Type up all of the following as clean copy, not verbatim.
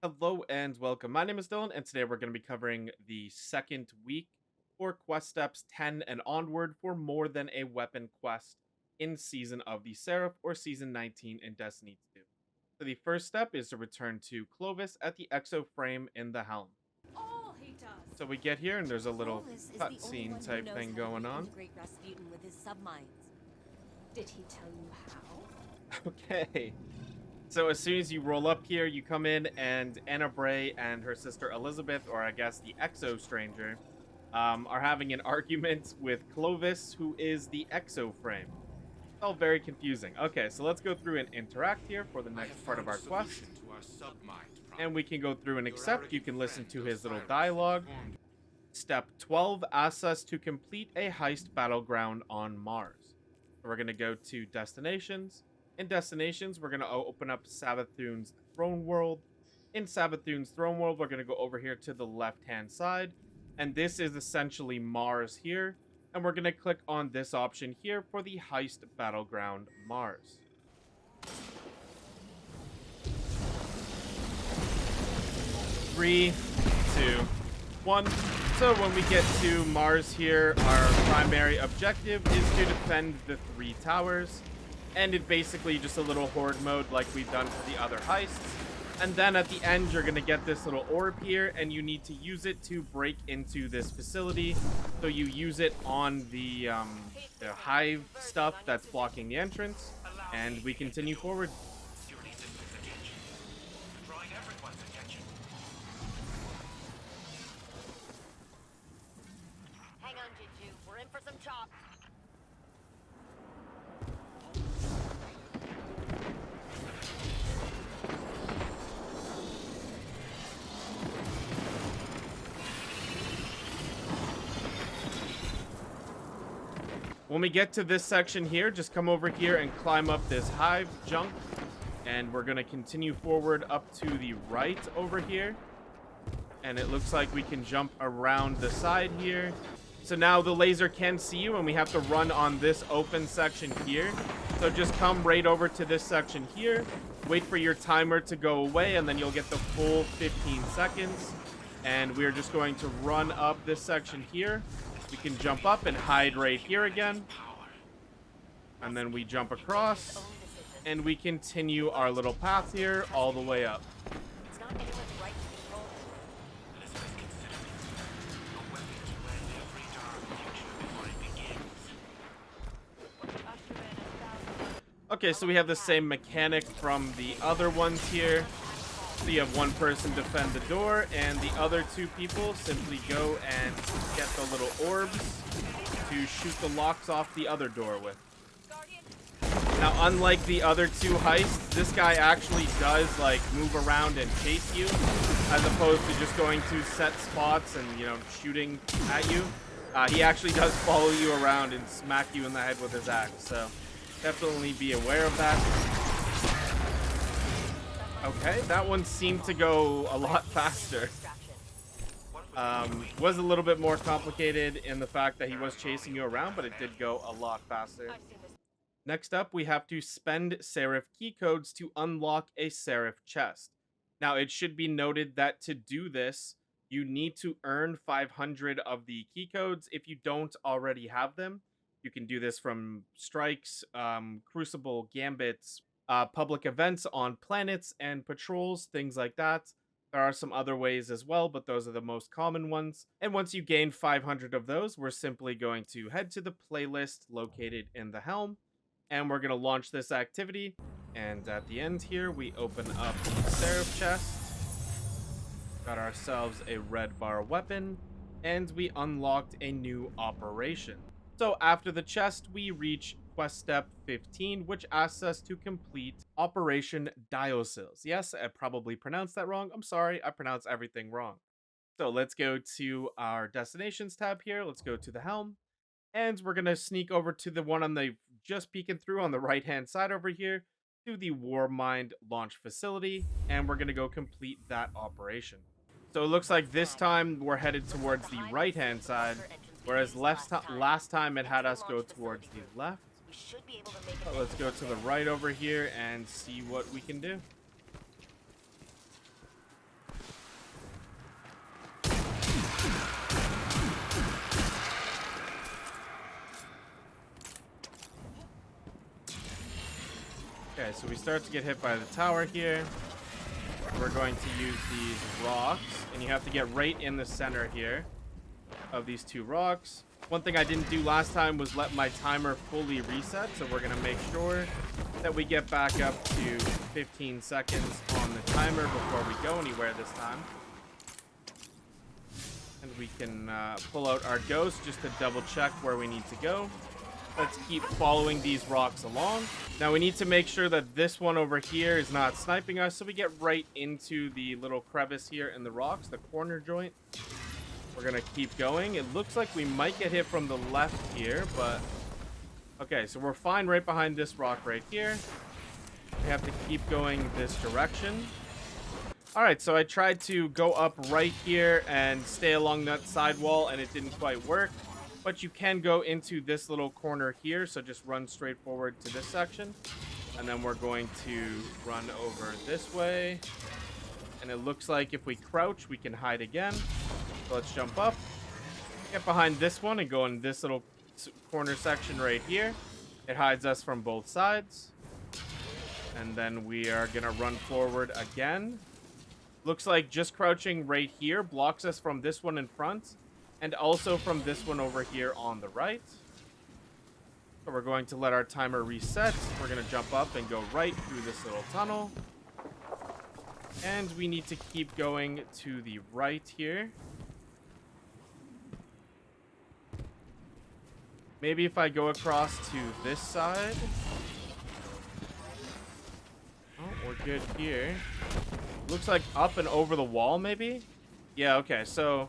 Hello and welcome. My name is Dylan, and today we're going to be covering the second week for quest steps 10 and onward for more than a weapon quest in Season of the Seraph or Season 19 in Destiny 2. So the first step is to return to Clovis at the Exo frame in the helm. All he does. So we get here and there's a little Clovis is the only cutscene one who type knows thing how going to on. integrate Rasputin with his submines. Did he tell you how? Okay. So as soon as you roll up here, you come in and Anna Bray and her sister Elizabeth, or I guess the Exo Stranger, are having an argument with Clovis, who is the Exo Frame. It's all very confusing. Okay, so let's go through and interact here for the next part of our quest. And we can go through and accept. You can listen to his little dialogue. Step 12 asks us to complete a heist battleground on Mars. So we're going to go to destinations. In destinations, we're going to open up Savathun's Throne World. In Savathun's Throne World, we're going to go over here to the left-hand side. And this is essentially Mars here. And we're going to click on this option here for the Heist Battleground Mars. Three, two, one. So when we get to Mars here, our primary objective is to defend the 3 towers. And it's basically just a little horde mode like we've done for the other heists. And then at the end, you're going to get this little orb here, and you need to use it to break into this facility. So you use it on the hive stuff that's blocking the entrance, and we continue forward. Hang on, Juju. We're in for some chop. When we get to this section here, just come over here and climb up this hive junk. And we're going to continue forward up to the right over here. And it looks like we can jump around the side here. So now the laser can see you, and we have to run on this open section here. So just come right over to this section here. Wait for your timer to go away, and then you'll get the full 15 seconds. And we're just going to run up this section here. We can jump up and hide right here again. And then we jump across. And we continue our little path here all the way up. It's not anyone's right to control Okay, so we have the same mechanic from the other ones here. So you have one person defend the door, and the other 2 people simply go and get the little orbs to shoot the locks off the other door with. Now, unlike the other 2 heists, this guy actually does, like, move around and chase you, as opposed to just going to set spots and, you know, shooting at you. He actually does follow you around and smack you in the head with his axe, so definitely be aware of that. Okay, that one seemed to go a lot faster. Was a little bit more complicated in the fact that he was chasing you around, but it did go a lot faster. Next up, we have to spend Seraph key codes to unlock a Seraph chest. Now, it should be noted that to do this, you need to earn 500 of the key codes if you don't already have them. You can do this from strikes, crucible, gambits, public events on planets and patrols, things like that. There are some other ways as well, but those are the most common ones. And once you gain 500 of those, we're simply going to head to the playlist located in the helm. And we're going to launch this activity. And at the end here, we open up the Seraph chest. Got ourselves a red bar weapon. And we unlocked a new operation. So after the chest, we reach quest step 15, which asks us to complete Operation Diocils. Yes, I probably pronounced that wrong. I'm sorry, I pronounced everything wrong. So let's go to our destinations tab here. Let's go to the helm. And we're going to sneak over to the one on the just peeking through on the right-hand side over here to the Warmind launch facility. And we're going to go complete that operation. So it looks like this time we're headed towards the right-hand side, whereas last time it had us go towards the left. So let's go to the right over here and see what we can do. Okay, so we start to get hit by the tower here. We're going to use these rocks, and you have to get right in the center here of these two rocks. One thing I didn't do last time was let my timer fully reset, so we're going to make sure that we get back up to 15 seconds on the timer before we go anywhere this time. And we can pull out our ghost just to double check where we need to go. Let's keep following these rocks along. Now we need to make sure that this one over here is not sniping us, so we get right into the little crevice here in the rocks, the corner joint. We're gonna keep going. It looks like we might get hit from the left here, but okay, so we're fine right behind this rock right here. We have to keep going this direction. All right, so I tried to go up right here and stay along that side wall, and it didn't quite work. But you can go into this little corner here, so just run straight forward to this section. And then we're going to run over this way. And it looks like if we crouch, we can hide again. So let's jump up, get behind this one, and go in this little corner section right here. It hides us from both sides. And then we are going to run forward again. Looks like just crouching right here blocks us from this one in front. And also from this one over here on the right. So we're going to let our timer reset. We're going to jump up and go right through this little tunnel. And we need to keep going to the right here. Maybe if I go across to this side. Oh, we're good here. Looks like up and over the wall, maybe? Yeah, okay, so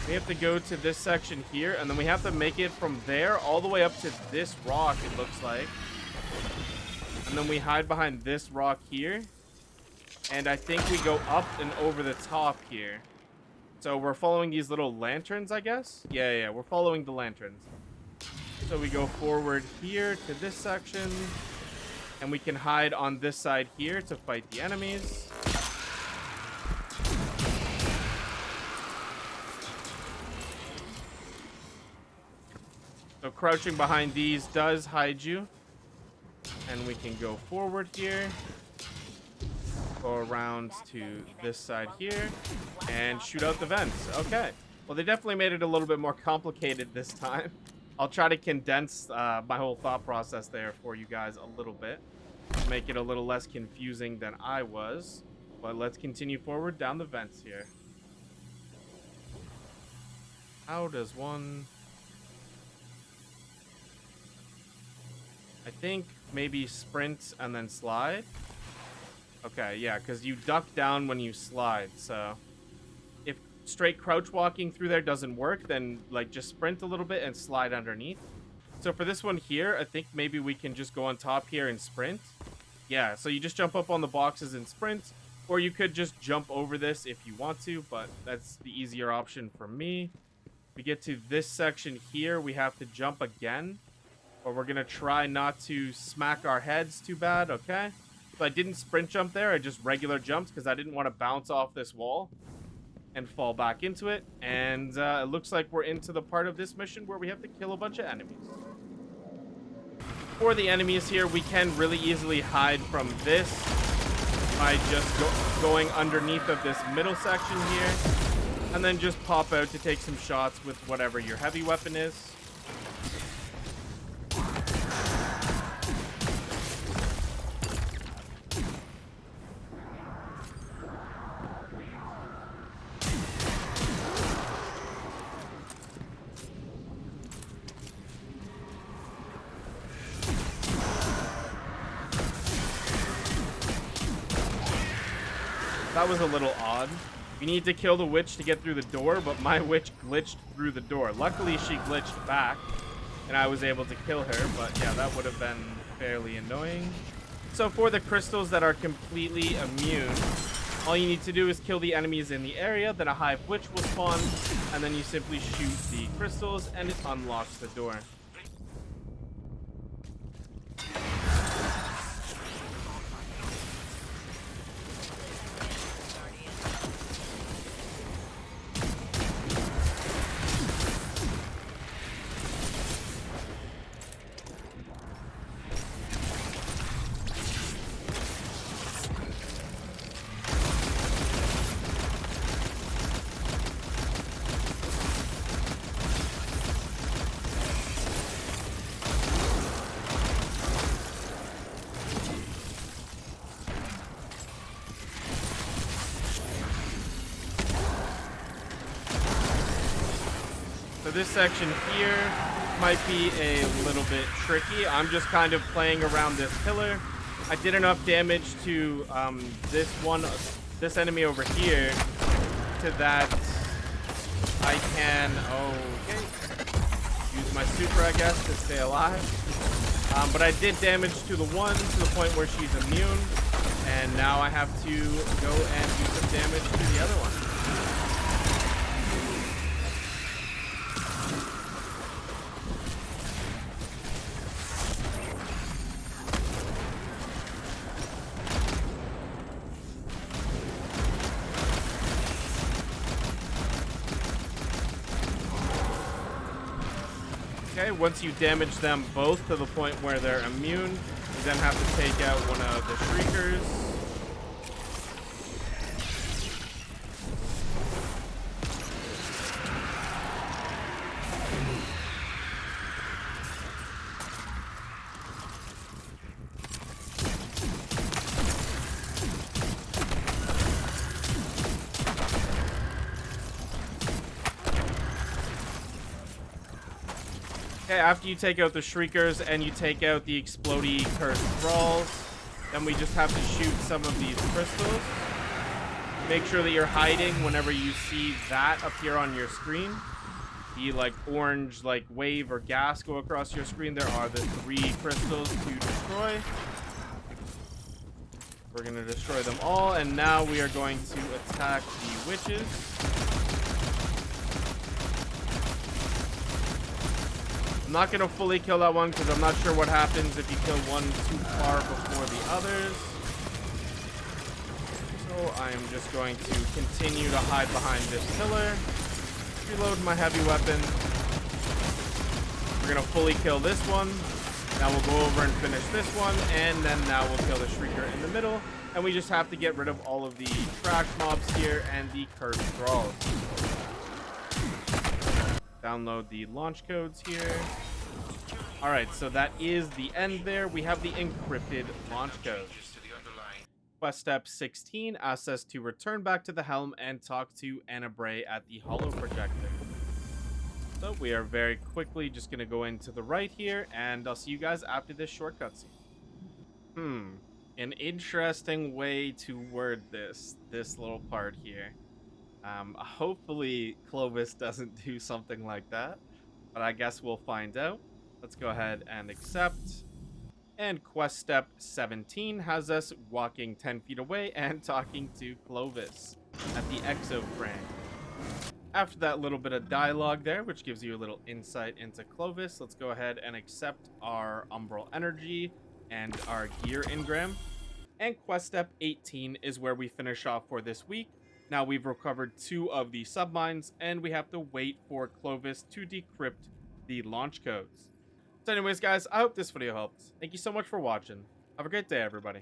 we have to go to this section here, and then we have to make it from there all the way up to this rock, it looks like. And then we hide behind this rock here. And I think we go up and over the top here. So we're following these little lanterns, I guess? Yeah, we're following the lanterns. So we go forward here to this section. And we can hide on this side here to fight the enemies. So crouching behind these does hide you. And we can go forward here. Go around to this side here. And shoot out the vents. Okay. Well, they definitely made it a little bit more complicated this time. I'll try to condense my whole thought process there for you guys a little bit. To make it a little less confusing than I was. But let's continue forward down the vents here. How does one... I think maybe sprint and then slide. Okay, yeah, because you duck down when you slide, so if straight crouch walking through there doesn't work, then like just sprint a little bit and slide underneath. So for this one here, I think maybe we can just go on top here and sprint. Yeah, so you just jump up on the boxes and sprint, or you could just jump over this if you want to, but that's the easier option for me. We get to this section here, we have to jump again. Or we're going to try not to smack our heads too bad, okay? So I didn't sprint jump there, I just regular jumped because I didn't want to bounce off this wall and fall back into it. And it looks like we're into the part of this mission where we have to kill a bunch of enemies. For the enemies here, we can really easily hide from this by just going underneath of this middle section here. And then just pop out to take some shots with whatever your heavy weapon is. That was a little odd. You need to kill the witch to get through the door, but my witch glitched through the door. Luckily, she glitched back, and I was able to kill her, but yeah, that would have been fairly annoying. So for the crystals that are completely immune, all you need to do is kill the enemies in the area, then a hive witch will spawn, and then you simply shoot the crystals, and it unlocks the door. this section here might be a little bit tricky. I'm just kind of playing around this pillar. I did enough damage to this enemy over here, to that I can, okay, use my super, I guess, to stay alive. But I did damage to the one to the point where she's immune, and now I have to go and do some damage to the other one. Okay, once you damage them both to the point where they're immune, you then have to take out one of the Shriekers. Okay, after you take out the Shriekers and you take out the explodey cursed thralls, then we just have to shoot some of these crystals. Make sure that you're hiding whenever you see that appear on your screen. The like orange like wave or gas go across your screen. There are the 3 crystals to destroy. We're going to destroy them all, and now we are going to attack the witches. I'm not going to fully kill that one because I'm not sure what happens if you kill one too far before the others. So I am just going to continue to hide behind this pillar. Reload my heavy weapon. We're going to fully kill this one. Now we'll go over and finish this one, and then now we'll kill the Shrieker in the middle. And we just have to get rid of all of the trash mobs here and the cursed thralls. Download the launch codes here. Alright, so that is the end there. We have the encrypted launch codes. Quest step 16 asks us to return back to the helm and talk to Anna Bray at the holo projector. So we are very quickly just going to go into the right here, and I'll see you guys after this short cutscene. An interesting way to word this little part here. Hopefully Clovis doesn't do something like that, but I guess we'll find out. Let's go ahead and accept. And quest step 17 has us walking 10 feet away and talking to Clovis at the Exoframe. After that little bit of dialogue there, which gives you a little insight into Clovis, let's go ahead and accept our Umbral Energy and our gear engram. And quest step 18 is where we finish off for this week. Now we've recovered 2 of the submines, and we have to wait for Clovis to decrypt the launch codes. So anyways, guys, I hope this video helped. Thank you so much for watching. Have a great day, everybody.